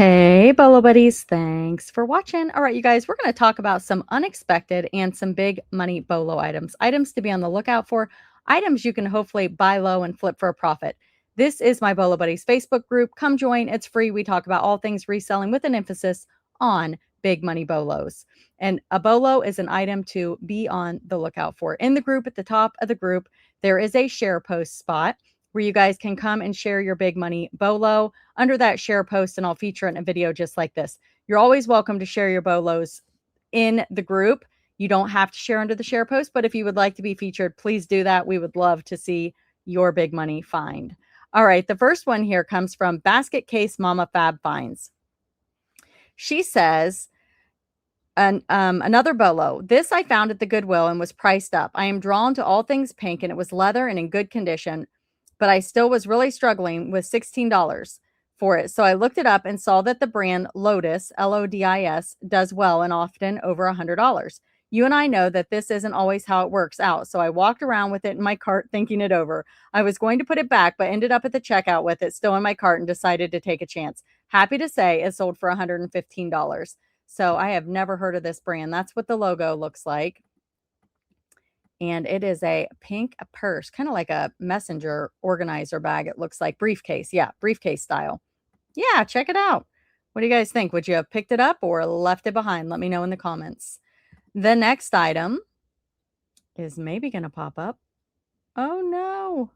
Hey, Bolo buddies. Thanks for watching. All right, you guys, we're going to talk about some unexpected and some big money Bolo items. Items to be on the lookout for. Items you can hopefully buy low and flip for a profit. This is my Bolo Buddies Facebook group. Come join. It's free. We talk about all things reselling with an emphasis on big money Bolos. And a Bolo is an item to be on the lookout for. In the group, at the top of the group, there is a share post spot where you guys can come and share your big money Bolo under that share post, and I'll feature it in a video just like this. You're always welcome to share your Bolos in the group. You don't have to share under the share post, but if you would like to be featured, please do that. We would love to see your big money find. All right, the first one here comes from Basket Case Mama Fab Finds. She says, another Bolo. This I found at the Goodwill and was priced up. I am drawn to all things pink, and it was leather and in good condition, but I still was really struggling with $16 for it. So I looked it up and saw that the brand Lotus, Lodis, does well and often over $100. You and I know that this isn't always how it works out. So I walked around with it in my cart thinking it over. I was going to put it back, but ended up at the checkout with it still in my cart and decided to take a chance. Happy to say it sold for $115. So I have never heard of this brand. That's what the logo looks like. And it is a pink purse, kind of like a messenger organizer bag. It looks like briefcase. Yeah, briefcase style. Yeah, check it out. What do you guys think? Would you have picked it up or left it behind? Let me know in the comments. The next item is maybe going to pop up. Oh, no.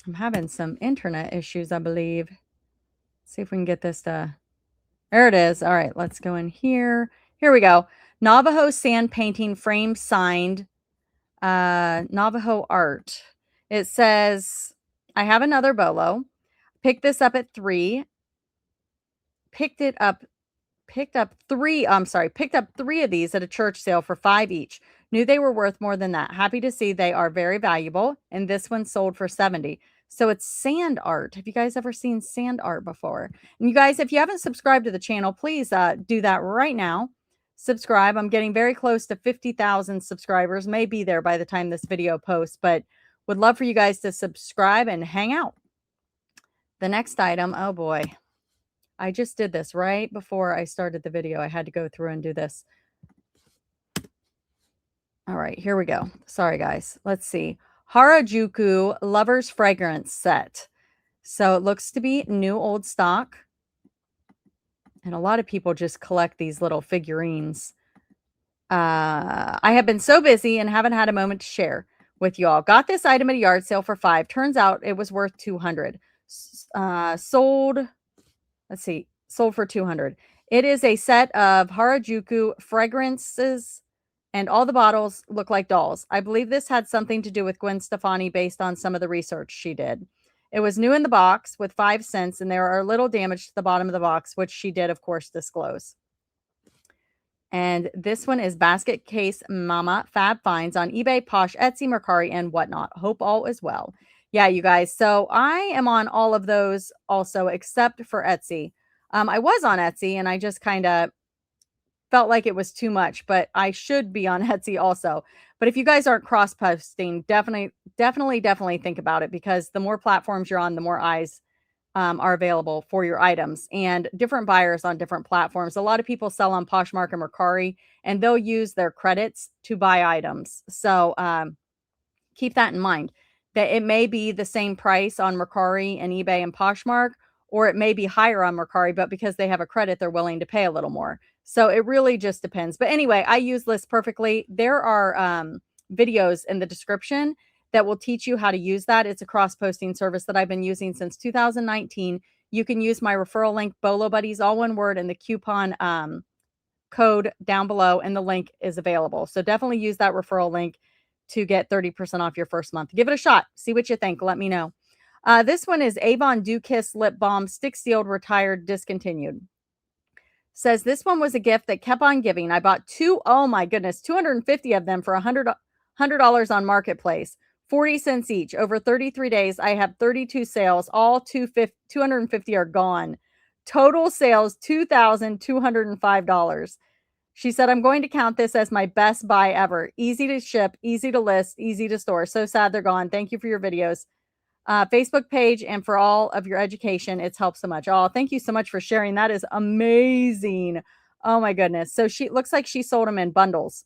I'm having some internet issues, I believe. See if we can get this to... There it is. All right, let's go in here. Here we go. Navajo sand painting frame signed Navajo art. It says, I have another Bolo. Picked this up at 3. Picked up 3 of these at a church sale for 5 each. Knew they were worth more than that. Happy to see they are very valuable. And this one sold for 70. So it's sand art. Have you guys ever seen sand art before? And you guys, if you haven't subscribed to the channel, please do that right now. Subscribe. I'm getting very close to 50,000 subscribers. May be there by the time this video posts, but would love for you guys to subscribe and hang out. The next item, oh boy. I just did this right before I started the video. I had to go through and do this. All right, here we go. Sorry, guys. Let's see. Harajuku Lover's Fragrance Set. So it looks to be new old stock. And a lot of people just collect these little figurines. I have been so busy and haven't had a moment to share with y'all. Got this item at a yard sale for 5. Turns out it was worth 200. Sold for 200. It is a set of Harajuku fragrances, and all the bottles look like dolls. I believe this had something to do with Gwen Stefani based on some of the research she did. It was new in the box with 5 cents, and there are little damage to the bottom of the box, which she did, of course, disclose. And this one is Basket Case Mama Fab Finds on eBay, Posh, Etsy, Mercari, and whatnot. Hope all is well. Yeah, you guys. So I am on all of those also, except for Etsy. I was on Etsy, and I just kind of felt like it was too much, but I should be on Etsy also. But if you guys aren't cross-posting, definitely think about it, because the more platforms you're on, the more eyes are available for your items, and different buyers on different platforms. A lot of people sell on Poshmark and Mercari, and they'll use their credits to buy items. So keep that in mind, that it may be the same price on Mercari and eBay and Poshmark, or it may be higher on Mercari, but because they have a credit, they're willing to pay a little more. So it really just depends. But anyway, I use this perfectly. There are videos in the description that will teach you how to use that. It's a cross-posting service that I've been using since 2019. You can use my referral link, bolobuddies, all one word, and the coupon code down below, and the link is available. So definitely use that referral link to get 30% off your first month. Give it a shot. See what you think. Let me know. This one is Avon Dew Kiss Lip Balm, stick sealed, retired, discontinued. Says this one was a gift that kept on giving. I bought 2, oh my goodness, 250 of them for $100 on Marketplace, 40 cents each. Over 33 days, I have 32 sales. All 250 are gone. Total sales, $2,205. She said, I'm going to count this as my best buy ever. Easy to ship, easy to list, easy to store. So sad they're gone. Thank you for your videos. Facebook page, and for all of your education. It's helped so much. Oh, thank you so much for sharing. That is amazing. Oh my goodness. So she looks like she sold them in bundles.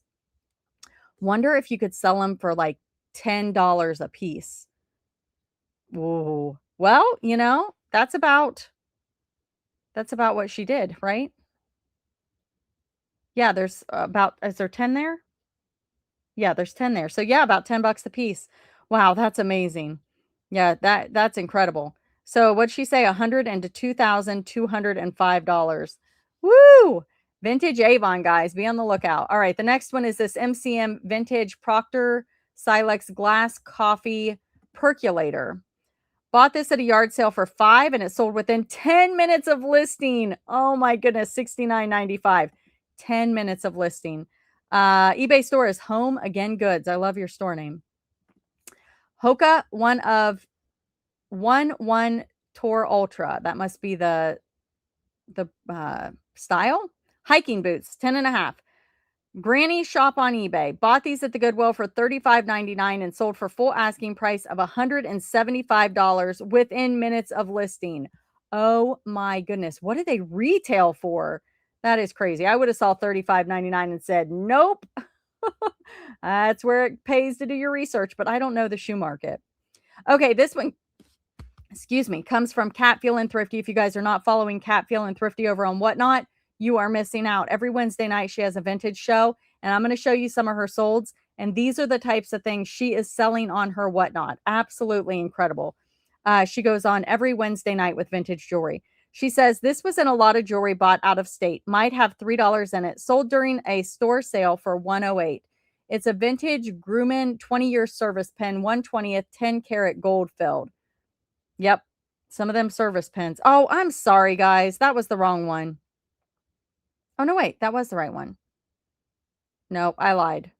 Wonder if you could sell them for like $10 a piece. Ooh. Well, that's about what she did, right? Yeah, there's is there 10 there? Yeah, there's 10 there. So yeah, about $10 a piece. Wow, that's amazing. Yeah, that's incredible. So what'd she say? 100 and to $2,205. Woo! Vintage Avon, guys. Be on the lookout. All right, the next one is this MCM Vintage Proctor Silex Glass Coffee Percolator. Bought this at a yard sale for $5 and it sold within 10 minutes of listing. Oh my goodness, $69.95. 10 minutes of listing. eBay store is Home Again Goods. I love your store name. Hoka, one Tour Ultra. That must be the style. Hiking boots, 10 and a half. Granny shop on eBay. Bought these at the Goodwill for $35.99 and sold for full asking price of $175 within minutes of listing. Oh my goodness. What did they retail for? That is crazy. I would have saw $35.99 and said, nope. That's where it pays to do your research, but I don't know the shoe market. Okay, this one, comes from Cat Feelin' Thrifty. If you guys are not following Cat Feelin' Thrifty over on Whatnot, you are missing out. Every Wednesday night, she has a vintage show, and I'm going to show you some of her solds. And these are the types of things she is selling on her Whatnot. Absolutely incredible. She goes on every Wednesday night with vintage jewelry. She says, this was in a lot of jewelry bought out of state. Might have $3 in it. Sold during a store sale for $108. It's a vintage Grumman 20-year service pen, 1/20th, 10-karat gold filled. Yep. Some of them service pens. Oh, I'm sorry, guys. That was the wrong one. Oh, no, wait. That was the right one. No, I lied.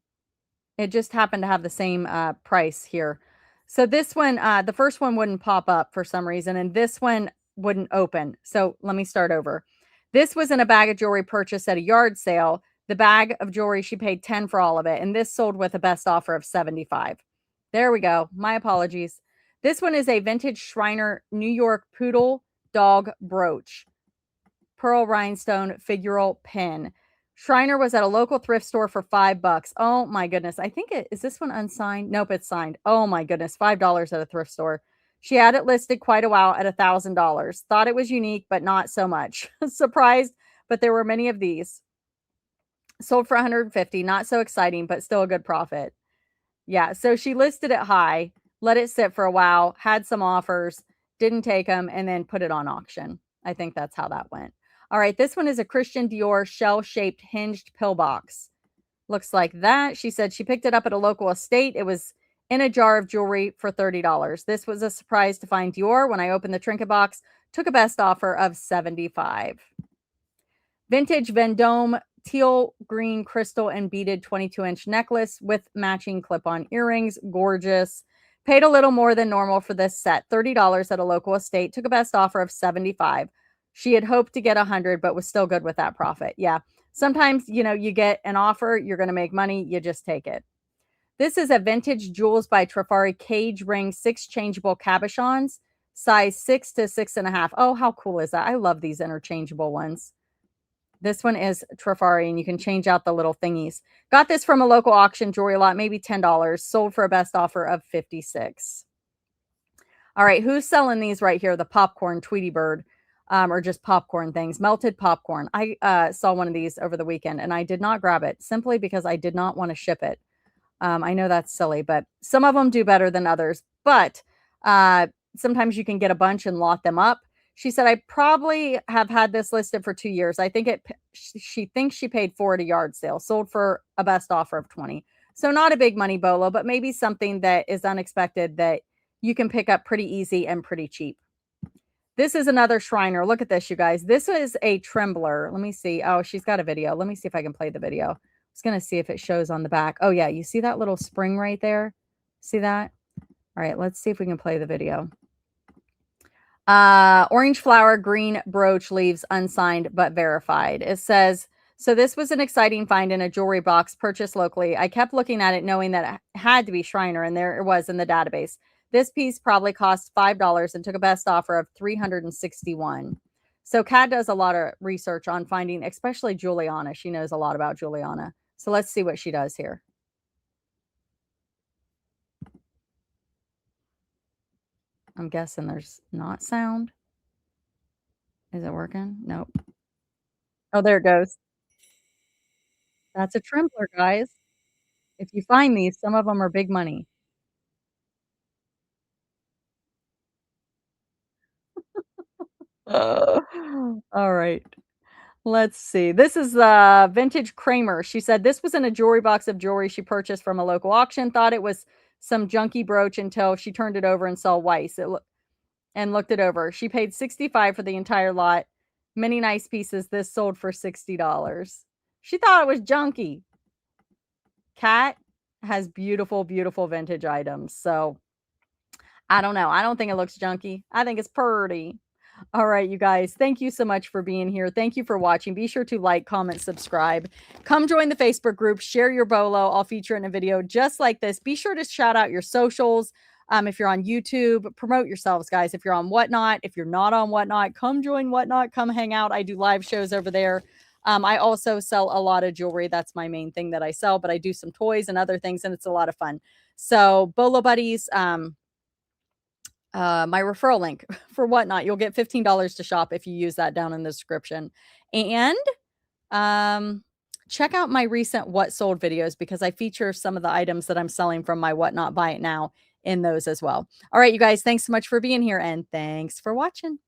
It just happened to have the same price here. So this one, the first one wouldn't pop up for some reason, and this one wouldn't open. So let me start over. This was in a bag of jewelry purchased at a yard sale. The bag of jewelry, she paid 10 for all of it, and this sold with a best offer of 75. There we go. My apologies. This one is a vintage Shriner New York Poodle Dog Brooch. Pearl rhinestone figural pin. Shriner was at a local thrift store for $5. Oh my goodness. I think is this one unsigned? Nope, it's signed. Oh my goodness. $5 at a thrift store. She had it listed quite a while at $1,000. Thought it was unique, but not so much. Surprised, but there were many of these. Sold for $150. Not so exciting, but still a good profit. Yeah, so she listed it high, let it sit for a while, had some offers, didn't take them, and then put it on auction. I think that's how that went. All right, this one is a Christian Dior shell-shaped hinged pillbox. Looks like that. She said she picked it up at a local estate. It was in a jar of jewelry for $30. This was a surprise to find Dior. When I opened the trinket box, took a best offer of $75. Vintage Vendome teal green crystal and beaded 22-inch necklace with matching clip-on earrings. Gorgeous. Paid a little more than normal for this set. $30 at a local estate. Took a best offer of $75. She had hoped to get $100, but was still good with that profit. Yeah. Sometimes, you get an offer, you're going to make money, you just take it. This is a vintage Jewels by Trifari cage ring 6 changeable cabochons, size 6 to 6.5. Oh, how cool is that? I love these interchangeable ones. This one is Trifari, and you can change out the little thingies. Got this from a local auction jewelry lot, maybe $10. Sold for a best offer of $56. All right, who's selling these right here? The popcorn Tweety Bird, or just popcorn things. Melted popcorn. I saw one of these over the weekend, and I did not grab it simply because I did not want to ship it. I know that's silly, but some of them do better than others. But sometimes you can get a bunch and lot them up. She said, I probably have had this listed for 2 years. I think she thinks she paid $4 at a yard sale, sold for a best offer of $20. So not a big money bolo, but maybe something that is unexpected that you can pick up pretty easy and pretty cheap. This is another Shriner. Look at this, you guys. This is a trembler. Let me see. Oh, she's got a video. Let me see if I can play the video. I was going to see if it shows on the back. Oh, yeah. You see that little spring right there? See that? All right. Let's see if we can play the video. Orange flower, green brooch, leaves unsigned but verified. It says, so this was an exciting find in a jewelry box purchased locally. I kept looking at it knowing that it had to be Shriner, and there it was in the database. This piece probably cost $5 and took a best offer of 361. So Kat does a lot of research on finding, especially Juliana. She knows a lot about Juliana. So let's see what she does here. I'm guessing there's not sound. Is it working? Nope. Oh, there it goes. That's a trembler, guys. If you find these, some of them are big money. All right. Let's see. This is vintage Kramer. She said this was in a jewelry box of jewelry she purchased from a local auction. Thought it was some junky brooch until she turned it over and saw Weiss. And looked it over. She paid 65 for the entire lot. Many nice pieces. This sold for $60. She thought it was junky. Kat has beautiful, beautiful vintage items. So I don't know. I don't think it looks junky. I think it's pretty. All right, you guys, thank you so much for being here. Thank you for watching. Be sure to like, comment, subscribe. Come join the Facebook group. Share your bolo. I'll feature it in a video just like this. Be sure to shout out your socials. If you're on YouTube, promote yourselves, guys. If you're on Whatnot, if you're not on Whatnot, come join Whatnot. Come hang out. I do live shows over there. I also sell a lot of jewelry. That's my main thing that I sell, but I do some toys and other things, and it's a lot of fun. So, Bolo Buddies, my referral link for Whatnot. You'll get $15 to shop if you use that down in the description. And check out my recent What Sold videos because I feature some of the items that I'm selling from my Whatnot Buy It Now in those as well. All right, you guys, thanks so much for being here and thanks for watching.